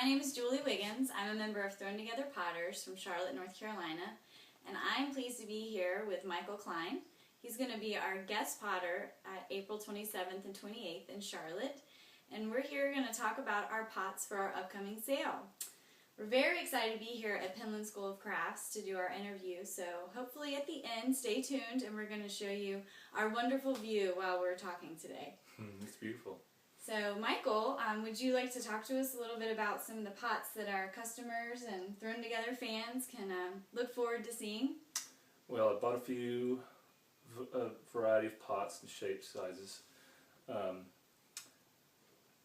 My name is Julie Wiggins. I'm a member of Thrown Together Potters from Charlotte, North Carolina, and I'm pleased to be here with Michael Kline. He's going to be our guest potter at April 27th and 28th in Charlotte, and we're here going to talk about our pots for our upcoming sale. We're very excited to be here at Penland School of Crafts to do our interview, so hopefully at the end, stay tuned, and we're going to show you our wonderful view while we're talking today. It's beautiful. So, Michael, would you like to talk to us a little bit about some of the pots that our customers and Thrown Together fans can look forward to seeing? Well, I bought a few variety of pots and shapes, sizes.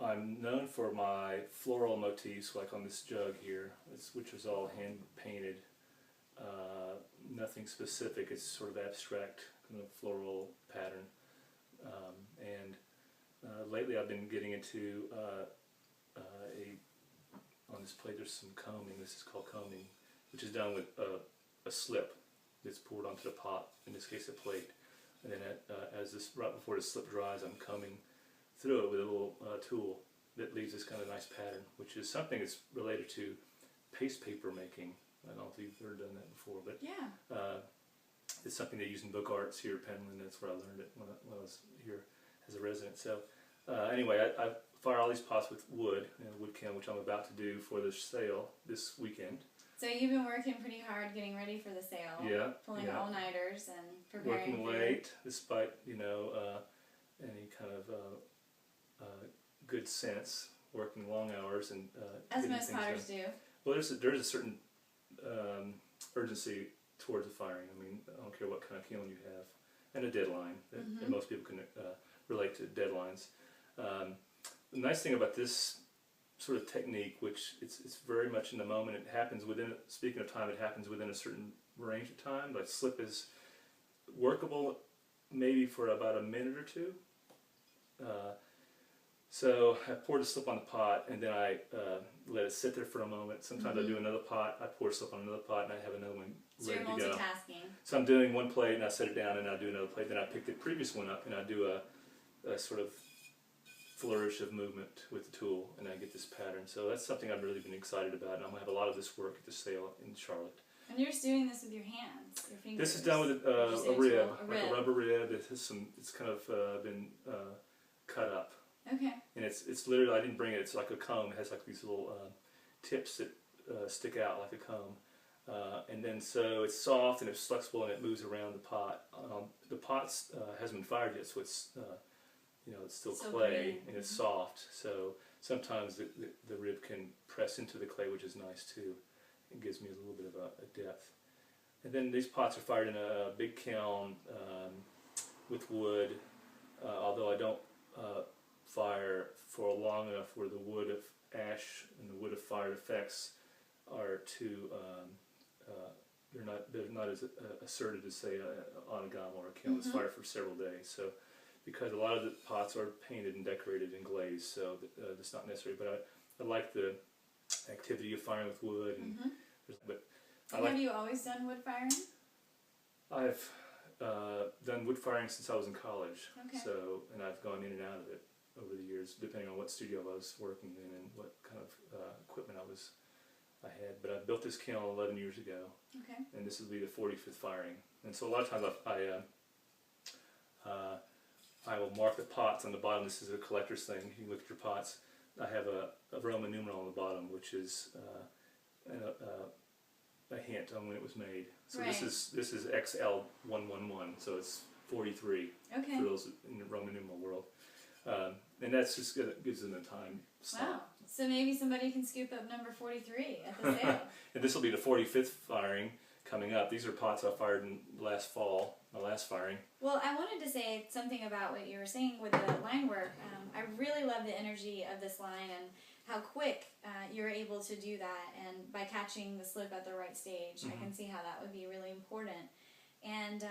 I'm known for my floral motifs, like on this jug here, which is all hand painted. Nothing specific, it's sort of abstract, kind of floral pattern. Lately I've been getting into on this plate there's some combing. This is called combing, which is done with a slip that's poured onto the pot, in this case a plate. And then right before the slip dries, I'm combing through it with a little tool that leaves this kind of nice pattern, which is something that's related to paste paper making. I don't know if you've ever done that before, but yeah. It's something they use in book arts here at Penland. That's where I learned it when I was here as a resident. So anyway, I fire all these pots with wood, wood kiln, which I'm about to do for the sale this weekend. So you've been working pretty hard getting ready for the sale. Yeah. Pulling all-nighters and preparing. Working late, despite any kind of good sense, working long hours and as most potters do. Well, there's a certain urgency towards the firing. I mean, I don't care what kind of kiln you have, and a deadline. And most people can relate to deadlines. The nice thing about this sort of technique, which it's very much in the moment, it happens within, speaking of time, it happens within a certain range of time. Like slip is workable maybe for about a minute or two. So I pour the slip on the pot, and then I let it sit there for a moment. Sometimes I do another pot, I pour slip on another pot, and I have another one ready to go. So you're multitasking. So I'm doing one plate, and I set it down, and I do another plate. Then I pick the previous one up, and I do a sort of flourish of movement with the tool, and I get this pattern. So that's something I've really been excited about, and I'm going to have a lot of this work at the sale in Charlotte. And you're just doing this with your hands, your fingers. This is done with a rib, like a rubber rib. It has it's kind of been cut up. Okay. And it's literally, I didn't bring it, it's like a comb. It has like these little tips that stick out like a comb. And then so it's soft and it's flexible and it moves around the pot. The pot hasn't been fired yet, so it's it's still clay and it's soft. So sometimes the rib can press into the clay, which is nice too. It gives me a little bit of a depth. And then these pots are fired in a big kiln with wood, although I don't fire for long enough where the wood of ash and the wood of fire effects are too they're not as asserted as say on a gum or a kiln that's fired for several days. So because a lot of the pots are painted and decorated and glazed, so that's not necessary. But I like the activity of firing with wood. And have you always done wood firing? I've done wood firing since I was in college. Okay. So, and I've gone in and out of it over the years, depending on what studio I was working in and what kind of equipment I had. But I built this kiln 11 years ago, and this will be the 45th firing. And so a lot of times I will mark the pots on the bottom. This is a collector's thing. You can look at your pots. I have a Roman numeral on the bottom, which is a hint on when it was made. So this is XL111, so it's 43 for those in the Roman numeral world. And that's just gives them the time slot. Wow. So maybe somebody can scoop up number 43 at the sale. And this will be the 45th firing coming up. These are pots I fired in last fall, my last firing. Well, I wanted to say something about what you were saying with the line work. I really love the energy of this line and how quick you're able to do that, and by catching the slip at the right stage. I can see how that would be really important. And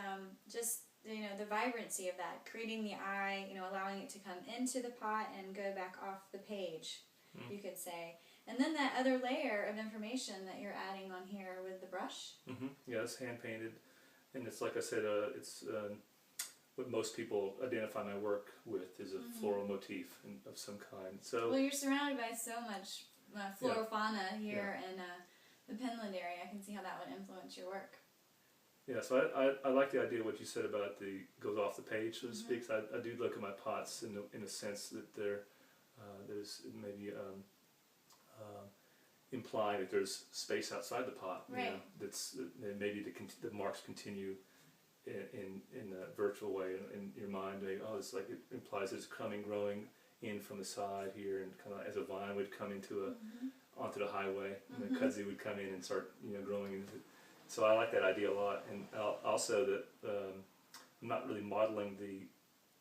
just the vibrancy of that, creating the eye, allowing it to come into the pot and go back off the page, you could say. And then that other layer of information that you're adding on here with the brush. Yeah, it's hand painted, and it's like I said, it's what most people identify my work with is a floral motif of some kind. So well, you're surrounded by so much flora fauna here in the Penland area. I can see how that would influence your work. Yeah, so I like the idea of what you said about the goes off the page, so to speak. So I do look at my pots in a sense that there's maybe implying that there's space outside the pot. Right. You know, that's maybe the marks continue in a virtual way in your mind. Maybe, it's like it implies there's growing in from the side here, and kind of as a vine would come into onto the highway, and the kudzu would come in and start growing into. So I like that idea a lot, and also that I'm not really modeling the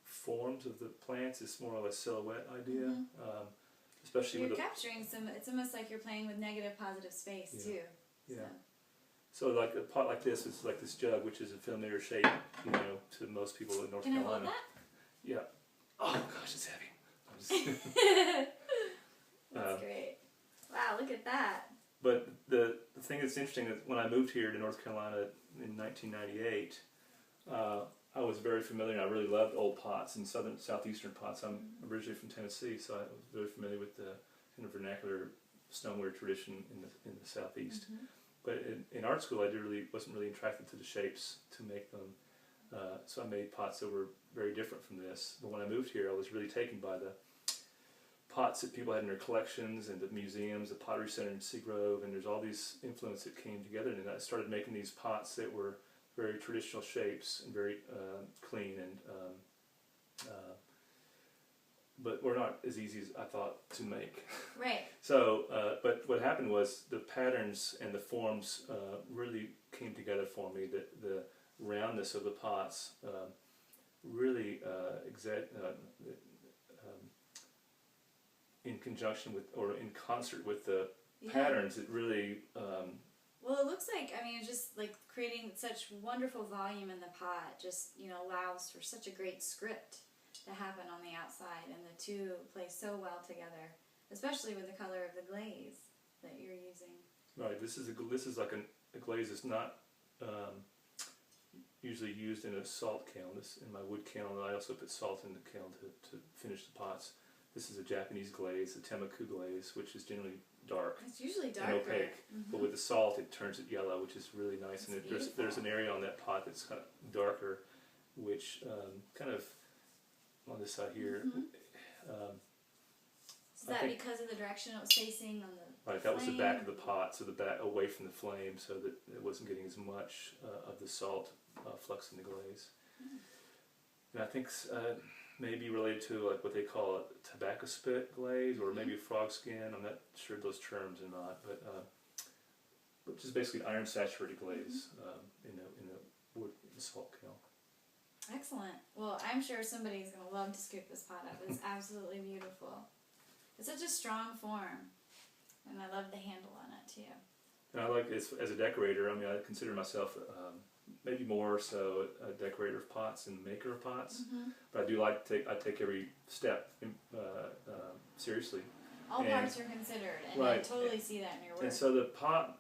forms of the plants. It's more of a silhouette idea, especially you're with capturing some. It's almost like you're playing with negative, positive space too. Yeah. So like a pot like this is like this jug, which is a familiar shape, to most people in North Carolina. Can I hold that? Yeah. Oh gosh, it's heavy. That's great. Wow, look at that. But the thing that's interesting is when I moved here to North Carolina in 1998, I was very familiar, and I really loved old pots and southeastern pots. I'm originally from Tennessee, so I was very familiar with the kind of vernacular stoneware tradition in the southeast. But in art school, I wasn't really attracted to the shapes to make them. So I made pots that were very different from this. But when I moved here, I was really taken by the pots that people had in their collections and the museums, the Pottery Center in Seagrove, and there's all these influences that came together. And I started making these pots that were very traditional shapes and very clean, and but were not as easy as I thought to make. Right. So, but what happened was the patterns and the forms really came together for me. The roundness of the pots really in conjunction with, or in concert with the patterns, it really... well, it looks like, it's just like creating such wonderful volume in the pot just, allows for such a great script to happen on the outside, and the two play so well together, especially with the color of the glaze that you're using. Right, this is like a glaze that's not usually used in a salt kiln. In my wood kiln, I also put salt in the kiln to finish the pots. This is a Japanese glaze, a temaku glaze, which is generally dark. It's usually darker. And opaque, but with the salt it turns it yellow, which is really nice. And there's an area on that pot that's kind of darker, which kind of on this side here. Is that because of the direction it was facing on the Right, that was the back of the pot, so the back away from the flame, so that it wasn't getting as much of the salt flux in the glaze. And I think maybe related to like what they call a tobacco spit glaze, or maybe a frog skin. I'm not sure those terms or not, but which is basically iron saturated glaze in a wood salt kiln. Excellent. Well, I'm sure somebody's going to love to scoop this pot up. It's absolutely beautiful. It's such a strong form, and I love the handle on it too. And I like it as a decorator. I consider myself maybe more so a decorator of pots and maker of pots, but I do like I take every step seriously. All parts are considered, and I totally see that in your work. And so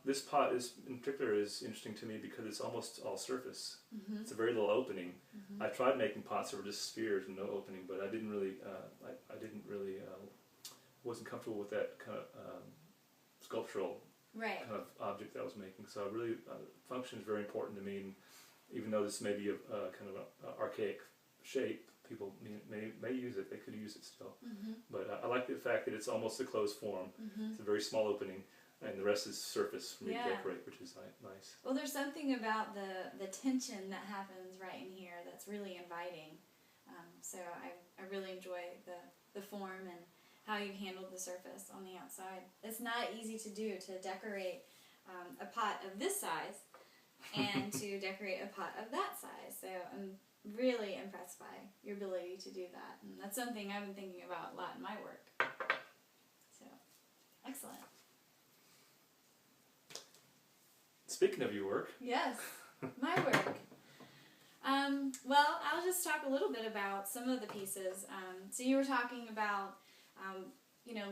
this pot in particular is interesting to me because it's almost all surface. It's a very little opening. I tried making pots that were just spheres and no opening, but I didn't really, wasn't comfortable with that kind of sculptural kind of object that I was making. So I really, function is very important to me. And even though this may be a kind of an archaic shape, people may use it. They could use it still. But I like the fact that it's almost a closed form. It's a very small opening, and the rest is surface for me to decorate, which is nice. Well, there's something about the tension that happens right in here that's really inviting. So I really enjoy the form and how you handled the surface on the outside. It's not easy to do, to decorate a pot of this size and to decorate a pot of that size. So I'm really impressed by your ability to do that. And that's something I've been thinking about a lot in my work. So, excellent. Speaking of your work. Yes, my work. Well, I'll just talk a little bit about some of the pieces. So you were talking about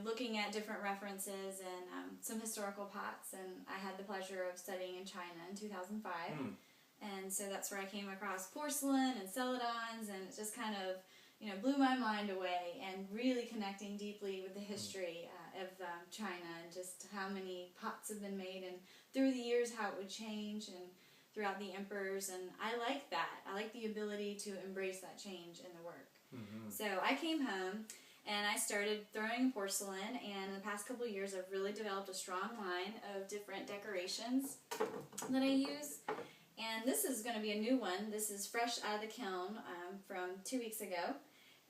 looking at different references and some historical pots, and I had the pleasure of studying in China in 2005, and so that's where I came across porcelain and celadons, and it just kind of blew my mind away, and really connecting deeply with the history. of China, and just how many pots have been made, and through the years how it would change, and throughout the emperors, and I like that. I like the ability to embrace that change in the work. Mm-hmm. So I came home and I started throwing porcelain, and in the past couple of years I've really developed a strong line of different decorations that I use. And this is going to be a new one. This is fresh out of the kiln from 2 weeks ago.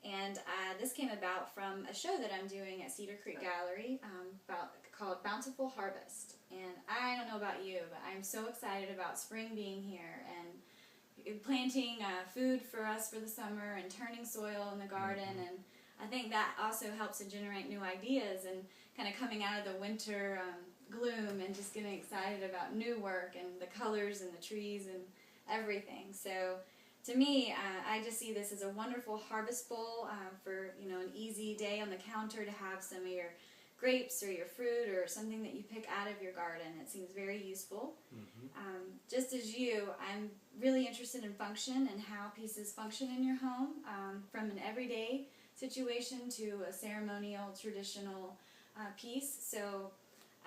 And this came about from a show that I'm doing at Cedar Creek Gallery called Bountiful Harvest. And I don't know about you, but I'm so excited about spring being here and planting food for us for the summer and turning soil in the garden. And I think that also helps to generate new ideas and kind of coming out of the winter gloom and just getting excited about new work and the colors and the trees and everything. So to me, I just see this as a wonderful harvest bowl for an easy day on the counter to have some of your grapes or your fruit or something that you pick out of your garden. It seems very useful. Mm-hmm. Just as you, I'm really interested in function and how pieces function in your home, from an everyday situation to a ceremonial, traditional piece. So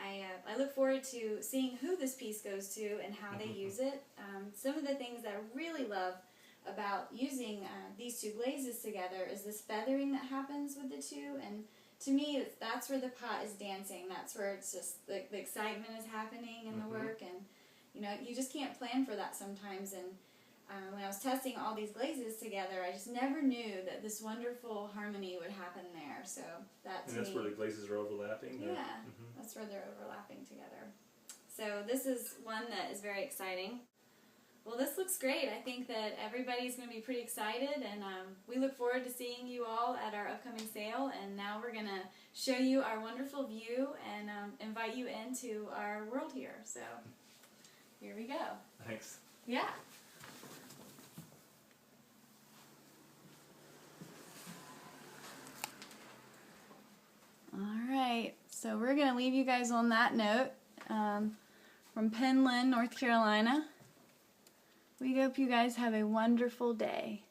I look forward to seeing who this piece goes to and how they use it. Some of the things that I really love about using these two glazes together is this feathering that happens with the two, and to me that's where the pot is dancing. That's where it's just the excitement is happening in the work, and you just can't plan for that sometimes. And when I was testing all these glazes together, I just never knew that this wonderful harmony would happen there. So that's where the glazes are overlapping? Yeah, that's where they're overlapping together. So this is one that is very exciting. Well, this looks great. I think that everybody's going to be pretty excited, and we look forward to seeing you all at our upcoming sale. And now we're going to show you our wonderful view and invite you into our world here. So here we go. Thanks. Yeah. All right, so we're going to leave you guys on that note from Penland, North Carolina. We hope you guys have a wonderful day.